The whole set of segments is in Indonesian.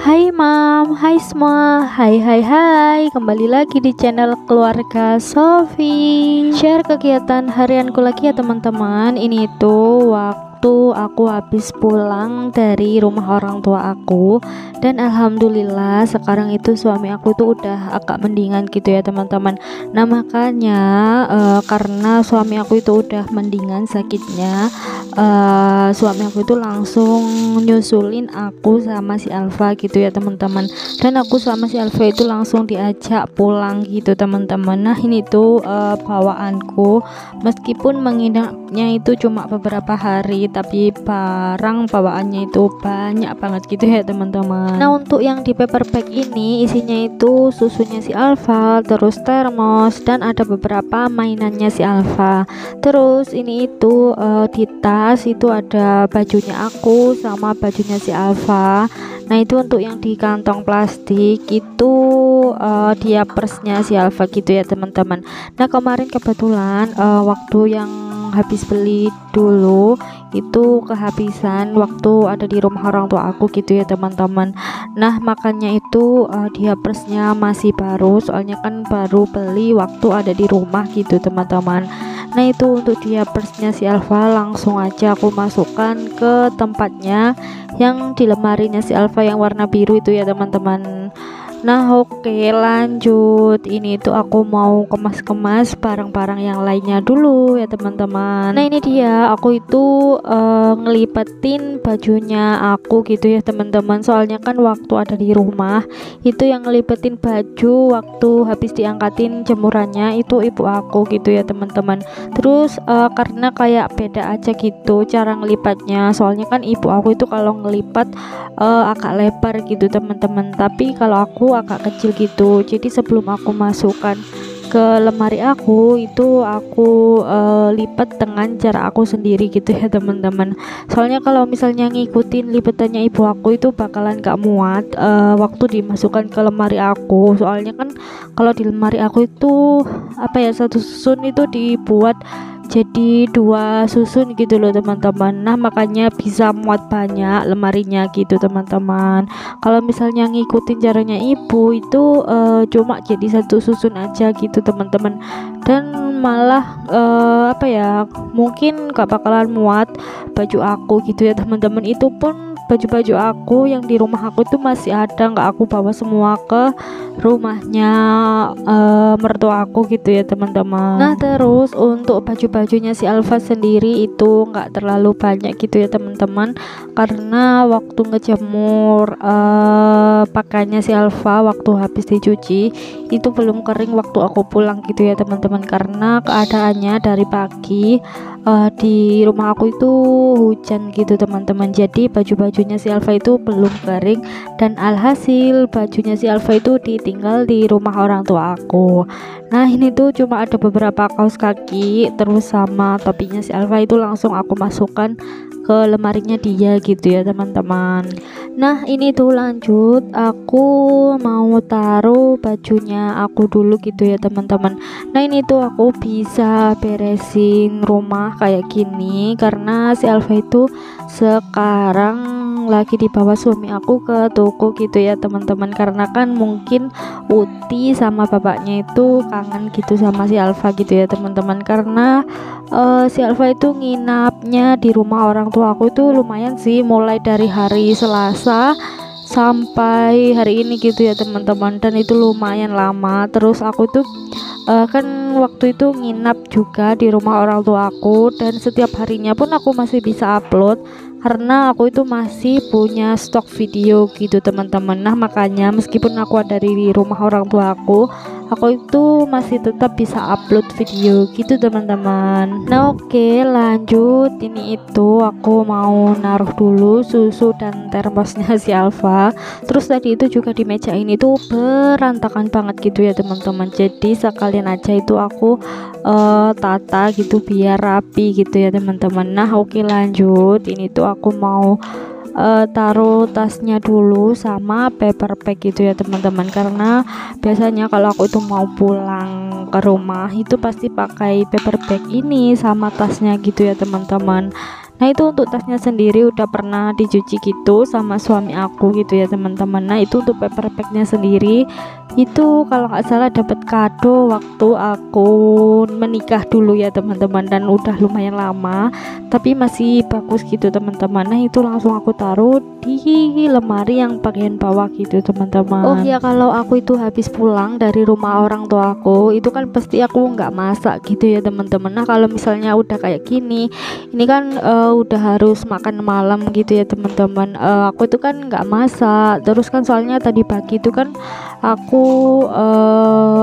Hai Mam, hai semua, hai, kembali lagi di channel keluarga Sofi. Share kegiatan harianku lagi ya teman-teman. Ini tuh waktu aku habis pulang dari rumah orang tua aku, dan alhamdulillah sekarang itu suami aku itu udah agak mendingan gitu ya teman-teman. Nah makanya karena suami aku itu udah mendingan sakitnya, suami aku itu langsung nyusulin aku sama si Alfa gitu ya teman-teman, dan aku sama si Alfa itu langsung diajak pulang gitu teman-teman. Nah ini tuh bawaanku, meskipun menginapnya itu cuma beberapa hari, tapi barang bawaannya itu banyak banget gitu ya teman-teman. Nah untuk yang di paper bag ini isinya itu susunya si Alfa, terus termos, dan ada beberapa mainannya si Alfa. Terus ini itu di tas itu ada bajunya aku sama bajunya si Alfa. Nah itu untuk yang di kantong plastik itu diapersnya si Alfa gitu ya teman-teman. Nah kemarin kebetulan waktu yang habis beli dulu itu kehabisan waktu ada di rumah orang tua aku gitu ya teman-teman. Nah makanya itu diapersnya masih baru, soalnya kan baru beli waktu ada di rumah gitu teman-teman. Nah itu untuk diapersnya si Alfa langsung aja aku masukkan ke tempatnya yang di lemarinya si Alfa yang warna biru itu ya teman-teman. Nah oke lanjut, ini tuh aku mau kemas-kemas barang-barang yang lainnya dulu ya teman-teman. Nah ini dia, aku itu ngelipetin bajunya aku gitu ya teman-teman, soalnya kan waktu ada di rumah itu yang ngelipetin baju waktu habis diangkatin jemurannya itu ibu aku gitu ya teman-teman. Terus karena kayak beda aja gitu cara ngelipatnya, soalnya kan ibu aku itu kalau ngelipat agak lebar gitu teman-teman, tapi kalau aku agak kecil gitu. Jadi sebelum aku masukkan ke lemari aku itu aku lipat dengan cara aku sendiri gitu ya teman-teman. Soalnya kalau misalnya ngikutin lipatannya ibu aku itu bakalan gak muat waktu dimasukkan ke lemari aku. Soalnya kan kalau di lemari aku itu apa ya, satu susun itu dibuat jadi 2 susun gitu loh teman-teman. Nah makanya bisa muat banyak lemarinya gitu teman-teman. Kalau misalnya ngikutin caranya ibu itu cuma jadi 1 susun aja gitu teman-teman, dan malah apa ya, mungkin gak bakalan muat baju aku gitu ya teman-teman. Itu pun baju-baju aku yang di rumah aku itu masih ada, nggak aku bawa semua ke rumahnya mertua aku gitu ya teman-teman. Nah terus untuk baju-bajunya si Alfa sendiri itu nggak terlalu banyak gitu ya teman-teman, karena waktu ngejemur pakaiannya si Alfa waktu habis dicuci itu belum kering waktu aku pulang gitu ya teman-teman, karena keadaannya dari pagi di rumah aku itu hujan gitu teman-teman. Jadi baju-bajunya si Alfa itu belum kering, dan alhasil bajunya si Alfa itu ditinggal di rumah orang tua aku. Nah ini tuh cuma ada beberapa kaos kaki terus sama topinya si Alfa itu langsung aku masukkan ke lemarinya dia gitu ya teman-teman. Nah ini tuh lanjut, aku mau taruh bajunya aku dulu gitu ya teman-teman. Nah ini tuh aku bisa beresin rumah kayak gini karena si Alfa itu sekarang lagi dibawa suami aku ke toko gitu ya teman-teman, karena kan mungkin Uti sama bapaknya itu kangen gitu sama si Alfa gitu ya teman-teman, karena si Alfa itu nginapnya di rumah orang tua aku itu lumayan sih, mulai dari hari Selasa sampai hari ini gitu ya teman-teman, dan itu lumayan lama. Terus aku tuh kan waktu itu nginap juga di rumah orang tua aku, dan setiap harinya pun aku masih bisa upload karena aku itu masih punya stok video gitu teman-teman. Nah makanya meskipun aku ada di rumah orang tua aku itu masih tetap bisa upload video gitu teman-teman. Nah oke lanjut, ini itu aku mau naruh dulu susu dan termosnya si Alfa. Terus tadi itu juga di meja ini tuh berantakan banget gitu ya teman-teman, jadi sekalian aja itu aku tata gitu biar rapi gitu ya teman-teman. Nah oke lanjut, ini tuh aku mau taruh tasnya dulu sama paper bag gitu ya teman-teman, karena biasanya kalau aku itu mau pulang ke rumah itu pasti pakai paper bag ini sama tasnya gitu ya teman-teman. Nah itu untuk tasnya sendiri udah pernah dicuci gitu sama suami aku gitu ya teman-teman. Nah itu untuk paper bagnya sendiri itu kalau nggak salah dapat kado waktu aku menikah dulu ya teman-teman, dan udah lumayan lama tapi masih bagus gitu teman-teman. Nah itu langsung aku taruh di lemari yang bagian bawah gitu teman-teman. Oh ya, kalau aku itu habis pulang dari rumah orang tua aku itu kan pasti aku nggak masak gitu ya teman-teman. Nah kalau misalnya udah kayak gini, ini kan udah harus makan malam gitu ya teman-teman. Aku itu kan nggak masak, terus kan soalnya tadi pagi itu kan aku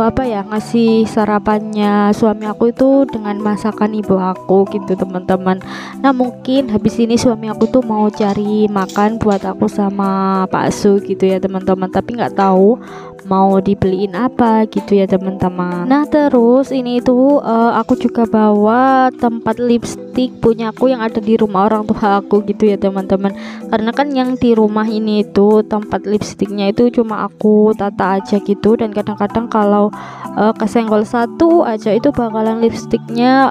apa ya, ngasih sarapannya suami aku itu dengan masakan ibu aku gitu teman-teman. Nah mungkin habis ini suami aku tuh mau cari makan buat aku sama Pak Su gitu ya teman-teman, tapi nggak tahu mau dibeliin apa gitu ya teman-teman. Nah terus ini tuh aku juga bawa tempat lipstick punyaku yang ada di rumah orang tua aku gitu ya teman-teman, karena kan yang di rumah ini itu tempat lipstiknya itu cuma aku tata aja gitu, dan kadang-kadang kalau kesenggol satu aja itu bakalan lipstiknya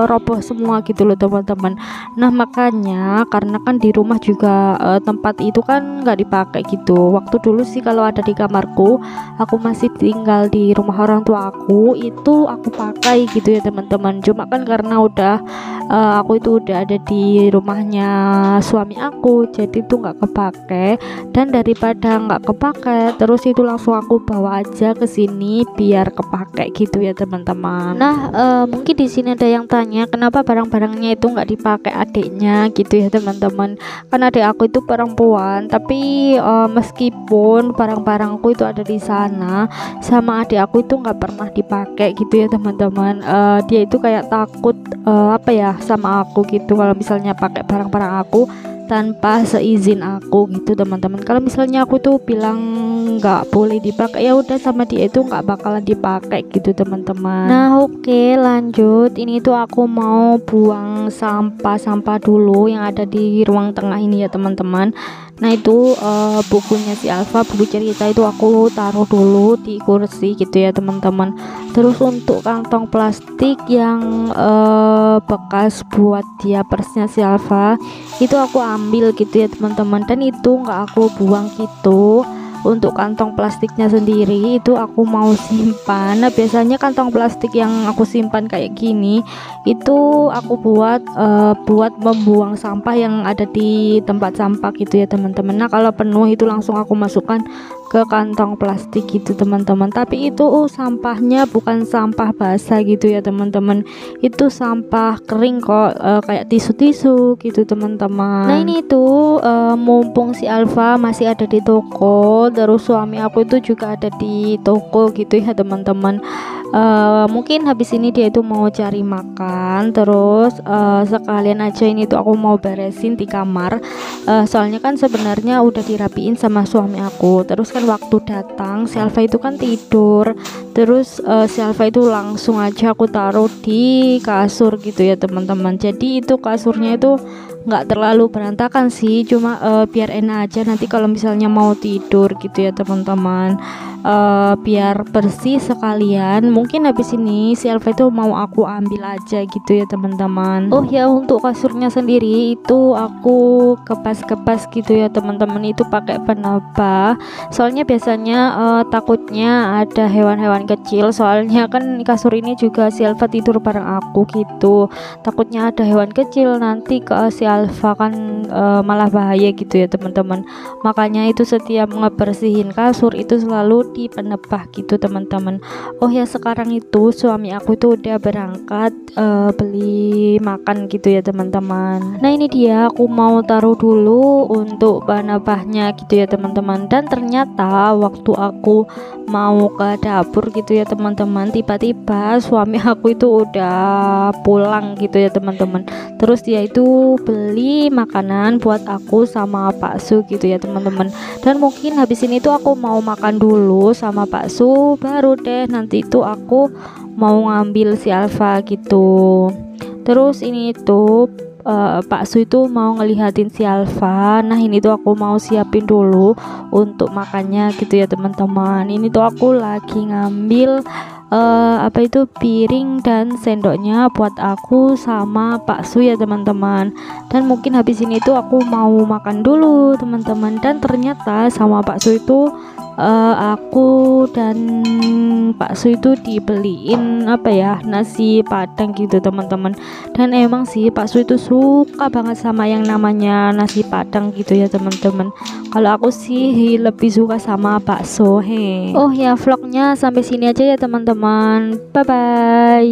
roboh semua gitu loh teman-teman. Nah makanya karena kan di rumah juga tempat itu kan nggak dipakai gitu. Waktu dulu sih kalau ada di kamarku, aku masih tinggal di rumah orang tua aku, itu aku pakai gitu ya teman-teman. Cuma kan karena udah aku itu udah ada di rumahnya suami aku, jadi itu nggak kepake, dan daripada nggak kepake terus itu langsung aku bawa aja ke sini biar kepake gitu ya teman-teman. Nah mungkin di sini ada yang tanya kenapa barang-barangnya itu nggak dipakai adiknya gitu ya teman-teman. Kan adik aku itu perempuan, tapi meskipun barang-barangku itu ada di sana, sama adik aku itu nggak pernah dipakai gitu ya teman-teman. Dia itu kayak takut apa ya sama aku gitu kalau misalnya pakai barang-barang aku tanpa seizin aku gitu teman-teman. Kalau misalnya aku tuh bilang nggak boleh dipakai, ya udah sama dia itu nggak bakalan dipakai gitu teman-teman. Nah oke, lanjut. Ini tuh aku mau buang sampah-sampah dulu yang ada di ruang tengah ini ya teman-teman. Nah itu bukunya si Alfa, buku cerita itu aku taruh dulu di kursi gitu ya teman-teman. Terus untuk kantong plastik yang bekas buat dia persnya si Alfa itu aku ambil gitu ya teman-teman, dan itu nggak aku buang gitu. Untuk kantong plastiknya sendiri itu aku mau simpan. Nah biasanya kantong plastik yang aku simpan kayak gini itu aku buat membuang sampah yang ada di tempat sampah gitu ya teman-teman. Nah kalau penuh itu langsung aku masukkan ke kantong plastik gitu teman-teman. Tapi itu sampahnya bukan sampah basah gitu ya teman-teman, itu sampah kering kok, kayak tisu-tisu gitu teman-teman. Nah ini tuh mumpung si Alfa masih ada di toko, terus suami aku itu juga ada di toko gitu ya teman-teman. Mungkin habis ini dia itu mau cari makan, terus sekalian aja ini tuh aku mau beresin di kamar. Soalnya kan sebenarnya udah dirapiin sama suami aku, terus kan waktu datang si Alfa itu kan tidur, terus si Alfa itu langsung aja aku taruh di kasur gitu ya teman-teman. Jadi itu kasurnya itu nggak terlalu berantakan sih, cuma biar enak aja nanti kalau misalnya mau tidur gitu ya teman-teman. Biar bersih sekalian. Mungkin habis ini si Alfa itu mau aku ambil aja gitu ya teman-teman. Oh ya, untuk kasurnya sendiri itu aku kepas-kepas gitu ya teman-teman, itu pakai penebah. Soalnya biasanya takutnya ada hewan-hewan kecil, soalnya kan kasur ini juga si Alfa tidur bareng aku gitu. Takutnya ada hewan kecil nanti ke si Alfa kan malah bahaya gitu ya teman-teman. Makanya itu setiap ngebersihin kasur itu selalu di penebah gitu teman-teman. Oh ya, sekarang itu suami aku itu udah berangkat beli makan gitu ya teman-teman. Nah ini dia, aku mau taruh dulu untuk penebahnya gitu ya teman-teman. Dan ternyata waktu aku mau ke dapur gitu ya teman-teman, tiba-tiba suami aku itu udah pulang gitu ya teman-teman. Terus dia itu beli makanan buat aku sama Pak Su gitu ya teman-teman. Dan mungkin habis ini tuh aku mau makan dulu sama Pak Su, baru deh nanti itu aku mau ngambil si Alfa gitu. Terus ini tuh Pak Su itu mau ngelihatin si Alfa. Nah ini tuh aku mau siapin dulu untuk makannya gitu ya teman-teman. Ini tuh aku lagi ngambil apa itu, piring dan sendoknya buat aku sama bakso ya teman-teman. Dan mungkin habis ini tuh aku mau makan dulu teman-teman. Dan ternyata sama bakso itu aku dan bakso itu dibeliin apa ya, nasi padang gitu teman-teman. Dan emang sih bakso itu suka banget sama yang namanya nasi padang gitu ya teman-teman. Kalau aku sih lebih suka sama bakso he. Oh ya, vlognya sampai sini aja ya teman-teman, bye bye.